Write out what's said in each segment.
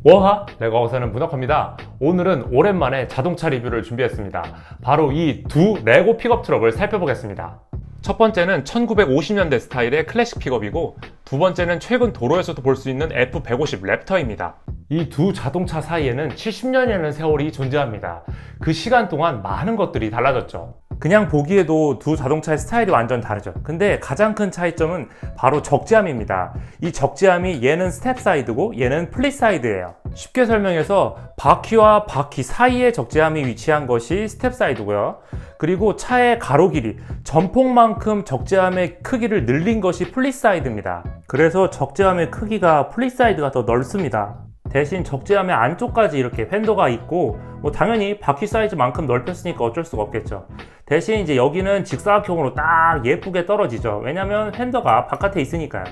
워하! 레고 사는 문학화입니다. 오늘은 오랜만에 자동차 리뷰를 준비했습니다. 바로 이 두 레고 픽업 트럭을 살펴보겠습니다. 첫 번째는 1950년대 스타일의 클래식 픽업이고, 두 번째는 최근 도로에서도 볼 수 있는 F150 랩터입니다. 이 두 자동차 사이에는 70년이라는 세월이 존재합니다. 그 시간 동안 많은 것들이 달라졌죠. 그냥 보기에도 두 자동차의 스타일이 완전 다르죠. 근데 가장 큰 차이점은 바로 적재함입니다. 이 적재함이 얘는 스텝 사이드고 얘는 플릿 사이드예요. 쉽게 설명해서 바퀴와 바퀴 사이에 적재함이 위치한 것이 스텝 사이드고요. 그리고 차의 가로 길이, 전폭만큼 적재함의 크기를 늘린 것이 플릿 사이드입니다. 그래서 적재함의 크기가 플릿 사이드가 더 넓습니다. 대신 적재함의 안쪽까지 이렇게 휀더가 있고, 당연히 바퀴 사이즈만큼 넓혔으니까 어쩔 수가 없겠죠. 대신 이제 여기는 직사각형으로 딱 예쁘게 떨어지죠. 왜냐면 휀더가 바깥에 있으니까요.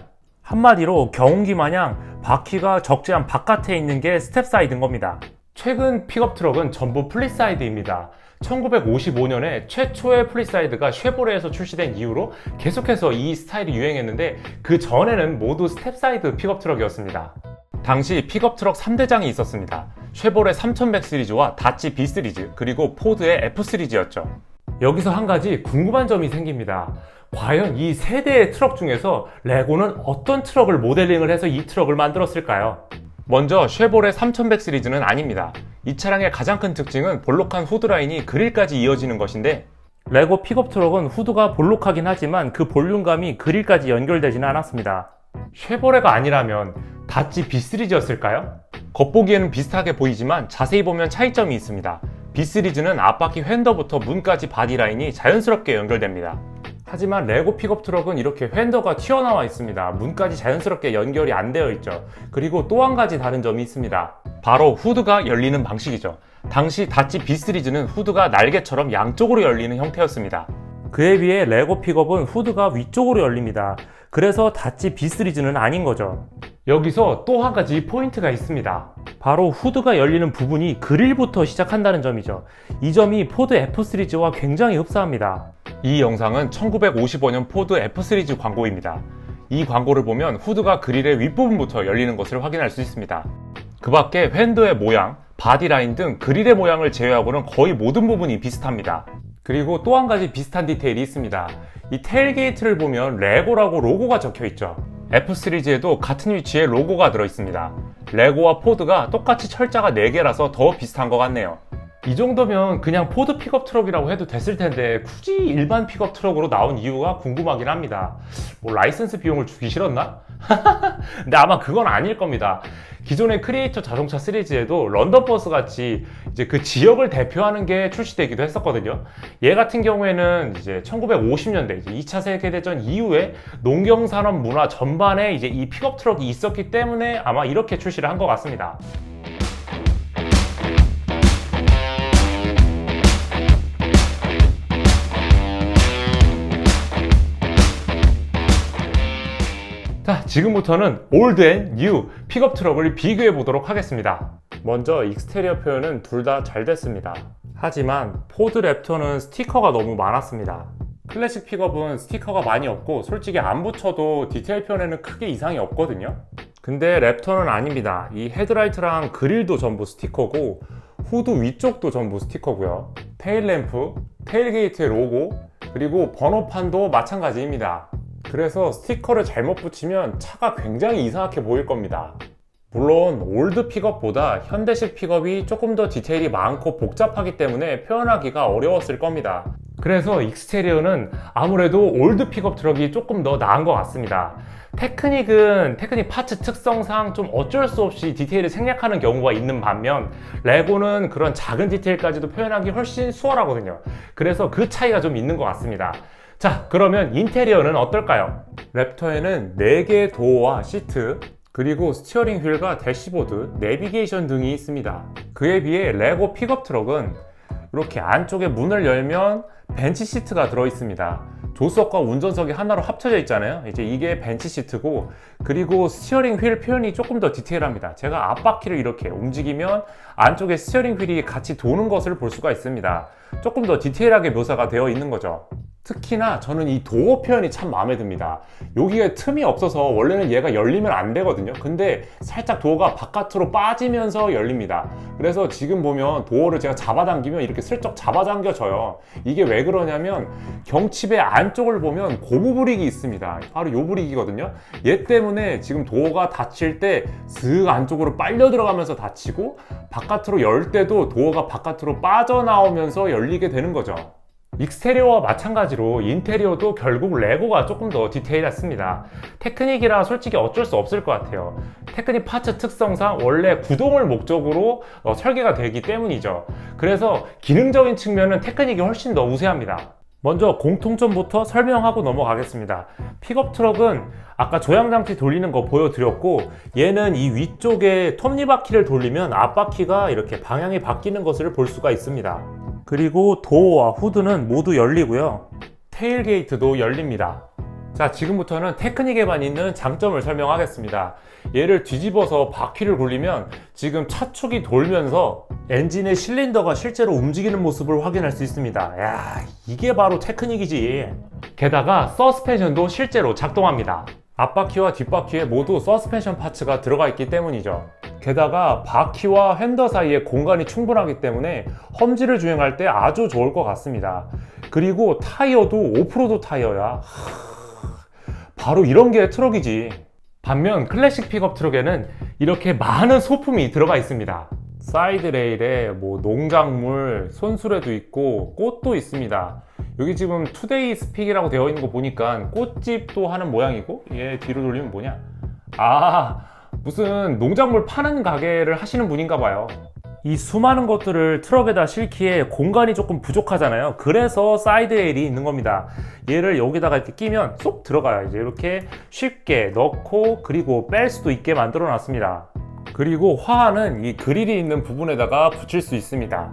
한마디로 경운기 마냥 바퀴가 적재함 바깥에 있는 게 스텝 사이드인 겁니다. 최근 픽업 트럭은 전부 플릿 사이드입니다. 1955년에 최초의 플릿 사이드가 쉐보레에서 출시된 이후로 계속해서 이 스타일이 유행했는데, 그 전에는 모두 스텝 사이드 픽업 트럭이었습니다. 당시 픽업 트럭 3대장이 있었습니다. 쉐보레 3100 시리즈와 다치 B 시리즈, 그리고 포드의 F 시리즈였죠. 여기서 한 가지 궁금한 점이 생깁니다. 과연 이 세 대의 트럭 중에서 레고는 어떤 트럭을 모델링을 해서 이 트럭을 만들었을까요? 먼저 쉐보레 3100 시리즈는 아닙니다. 이 차량의 가장 큰 특징은 볼록한 후드라인이 그릴까지 이어지는 것인데, 레고 픽업 트럭은 후드가 볼록하긴 하지만 그 볼륨감이 그릴까지 연결되지는 않았습니다. 쉐보레가 아니라면 다치 B 시리즈였을까요? 겉보기에는 비슷하게 보이지만 자세히 보면 차이점이 있습니다. B 시리즈는 앞바퀴 휀더부터 문까지 바디라인이 자연스럽게 연결됩니다. 하지만 레고 픽업 트럭은 이렇게 휀더가 튀어나와 있습니다. 문까지 자연스럽게 연결이 안 되어 있죠. 그리고 또 한 가지 다른 점이 있습니다. 바로 후드가 열리는 방식이죠. 당시 다치 B 시리즈는 후드가 날개처럼 양쪽으로 열리는 형태였습니다. 그에 비해 레고 픽업은 후드가 위쪽으로 열립니다. 그래서 다치 B 시리즈는 아닌 거죠. 여기서 또 한 가지 포인트가 있습니다. 바로 후드가 열리는 부분이 그릴부터 시작한다는 점이죠. 이 점이 포드 F 시리즈와 굉장히 흡사합니다. 이 영상은 1955년 포드 F 시리즈 광고입니다. 이 광고를 보면 후드가 그릴의 윗부분부터 열리는 것을 확인할 수 있습니다. 그 밖에 휀더의 모양, 바디라인 등 그릴의 모양을 제외하고는 거의 모든 부분이 비슷합니다. 그리고 또 한 가지 비슷한 디테일이 있습니다. 이 테일게이트를 보면 레고라고 로고가 적혀 있죠. F 시리즈에도 같은 위치에 로고가 들어있습니다. 레고와 포드가 똑같이 철자가 4개라서 더 비슷한 것 같네요. 이 정도면 그냥 포드 픽업 트럭이라고 해도 됐을 텐데 굳이 일반 픽업 트럭으로 나온 이유가 궁금하긴 합니다. 라이선스 비용을 주기 싫었나? 근데 아마 그건 아닐 겁니다. 기존의 크리에이터 자동차 시리즈에도 런던버스 같이 이제 그 지역을 대표하는 게 출시되기도 했었거든요. 얘 같은 경우에는 이제 1950년대 이제 2차 세계대전 이후에 농경산업 문화 전반에 이제 이 픽업 트럭이 있었기 때문에 아마 이렇게 출시를 한 것 같습니다. 자, 지금부터는 올드 앤 뉴 픽업 트럭을 비교해 보도록 하겠습니다. 먼저 익스테리어 표현은 둘 다 잘 됐습니다. 하지만 포드 랩터는 스티커가 너무 많았습니다. 클래식 픽업은 스티커가 많이 없고 솔직히 안 붙여도 디테일 표현에는 크게 이상이 없거든요. 근데 랩터는 아닙니다. 이 헤드라이트랑 그릴도 전부 스티커고, 후드 위쪽도 전부 스티커고요. 테일램프, 테일게이트의 로고, 그리고 번호판도 마찬가지입니다. 그래서 스티커를 잘못 붙이면 차가 굉장히 이상하게 보일 겁니다. 물론 올드 픽업보다 현대식 픽업이 조금 더 디테일이 많고 복잡하기 때문에 표현하기가 어려웠을 겁니다. 그래서 익스테리어는 아무래도 올드 픽업 트럭이 조금 더 나은 것 같습니다. 테크닉 파츠 특성상 좀 어쩔 수 없이 디테일을 생략하는 경우가 있는 반면, 레고는 그런 작은 디테일까지도 표현하기 훨씬 수월하거든요. 그래서 그 차이가 좀 있는 것 같습니다. 자, 그러면 인테리어는 어떨까요? 랩터에는 4개의 도어와 시트, 그리고 스티어링 휠과 대시보드, 내비게이션 등이 있습니다. 그에 비해 레고 픽업 트럭은 이렇게 안쪽에 문을 열면 벤치 시트가 들어있습니다. 조수석과 운전석이 하나로 합쳐져 있잖아요. 이제 이게 벤치 시트고, 그리고 스티어링 휠 표현이 조금 더 디테일합니다. 제가 앞바퀴를 이렇게 움직이면 안쪽에 스티어링 휠이 같이 도는 것을 볼 수가 있습니다. 조금 더 디테일하게 묘사가 되어 있는 거죠. 특히나 저는 이 도어 표현이 참 마음에 듭니다. 여기에 틈이 없어서 원래는 얘가 열리면 안 되거든요. 근데 살짝 도어가 바깥으로 빠지면서 열립니다. 그래서 지금 보면 도어를 제가 잡아당기면 이렇게 슬쩍 잡아당겨져요. 이게 왜 그러냐면 경칩의 안쪽을 보면 고무 브릭이 있습니다. 바로 요 브릭이거든요. 얘 때문에 지금 도어가 닫힐 때 슥 안쪽으로 빨려 들어가면서 닫히고, 바깥으로 열 때도 도어가 바깥으로 빠져나오면서 열리게 되는 거죠. 익스테리어와 마찬가지로 인테리어도 결국 레고가 조금 더 디테일했습니다. 테크닉이라 솔직히 어쩔 수 없을 것 같아요. 테크닉 파츠 특성상 원래 구동을 목적으로 설계가 되기 때문이죠. 그래서 기능적인 측면은 테크닉이 훨씬 더 우세합니다. 먼저 공통점부터 설명하고 넘어가겠습니다. 픽업 트럭은 아까 조향장치 돌리는 거 보여드렸고, 얘는 이 위쪽에 톱니바퀴를 돌리면 앞바퀴가 이렇게 방향이 바뀌는 것을 볼 수가 있습니다. 그리고 도어와 후드는 모두 열리고요. 테일게이트도 열립니다. 자, 지금부터는 테크닉에만 있는 장점을 설명하겠습니다. 얘를 뒤집어서 바퀴를 굴리면 지금 차축이 돌면서 엔진의 실린더가 실제로 움직이는 모습을 확인할 수 있습니다. 야, 이게 바로 테크닉이지. 게다가 서스펜션도 실제로 작동합니다. 앞바퀴와 뒷바퀴에 모두 서스펜션 파츠가 들어가 있기 때문이죠. 게다가 바퀴와 핸더 사이에 공간이 충분하기 때문에 험지를 주행할 때 아주 좋을 것 같습니다. 그리고 타이어도 오프로드 타이어야. 바로 이런 게 트럭이지. 반면 클래식 픽업 트럭에는 이렇게 많은 소품이 들어가 있습니다. 사이드 레일에 뭐 농작물, 손수레도 있고 꽃도 있습니다. 여기 지금 투데이 스픽이라고 되어 있는 거 보니까 꽃집도 하는 모양이고, 얘 뒤로 돌리면 뭐냐? 아, 무슨 농작물 파는 가게를 하시는 분인가 봐요. 이 수많은 것들을 트럭에다 싣기에 공간이 조금 부족하잖아요. 그래서 사이드 레일이 있는 겁니다. 얘를 여기다가 이렇게 끼면 쏙 들어가요. 이제 이렇게 쉽게 넣고 그리고 뺄 수도 있게 만들어 놨습니다. 그리고 화환은 이 그릴이 있는 부분에다가 붙일 수 있습니다.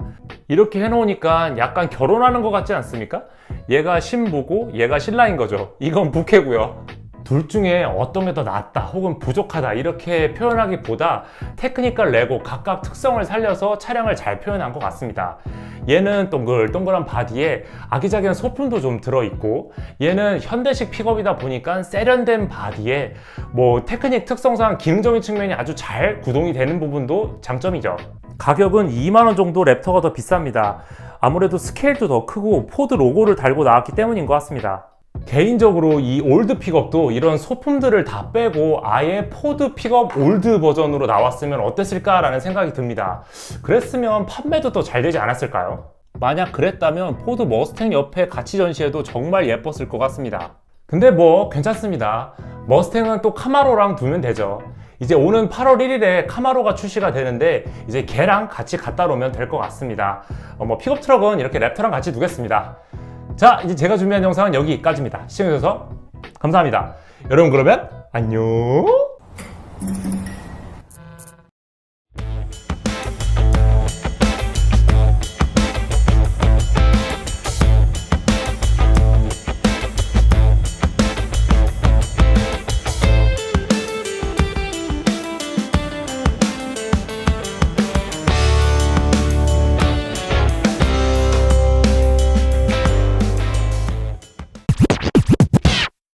이렇게 해놓으니까 약간 결혼하는 것 같지 않습니까? 얘가 신부고 얘가 신랑인 거죠. 이건 부캐고요. 둘 중에 어떤 게 더 낫다 혹은 부족하다 이렇게 표현하기보다 테크닉과 레고 각각 특성을 살려서 차량을 잘 표현한 것 같습니다. 얘는 동글동글한 바디에 아기자기한 소품도 좀 들어있고, 얘는 현대식 픽업이다 보니까 세련된 바디에 뭐 테크닉 특성상 기능적인 측면이 아주 잘 구동이 되는 부분도 장점이죠. 가격은 2만원 정도 랩터가 더 비쌉니다. 아무래도 스케일도 더 크고 포드 로고를 달고 나왔기 때문인 것 같습니다. 개인적으로 이 올드 픽업도 이런 소품들을 다 빼고 아예 포드 픽업 올드 버전으로 나왔으면 어땠을까 라는 생각이 듭니다. 그랬으면 판매도 더 잘 되지 않았을까요? 만약 그랬다면 포드 머스탱 옆에 같이 전시해도 정말 예뻤을 것 같습니다. 근데 뭐 괜찮습니다. 머스탱은 또 카마로랑 두면 되죠. 이제 오는 8월 1일에 카마로가 출시가 되는데 이제 걔랑 같이 갖다 놓으면 될 것 같습니다. 뭐 픽업 트럭은 이렇게 랩터랑 같이 두겠습니다. 자, 이제 제가 준비한 영상은 여기까지입니다. 시청해주셔서 감사합니다. 여러분, 그러면 안녕!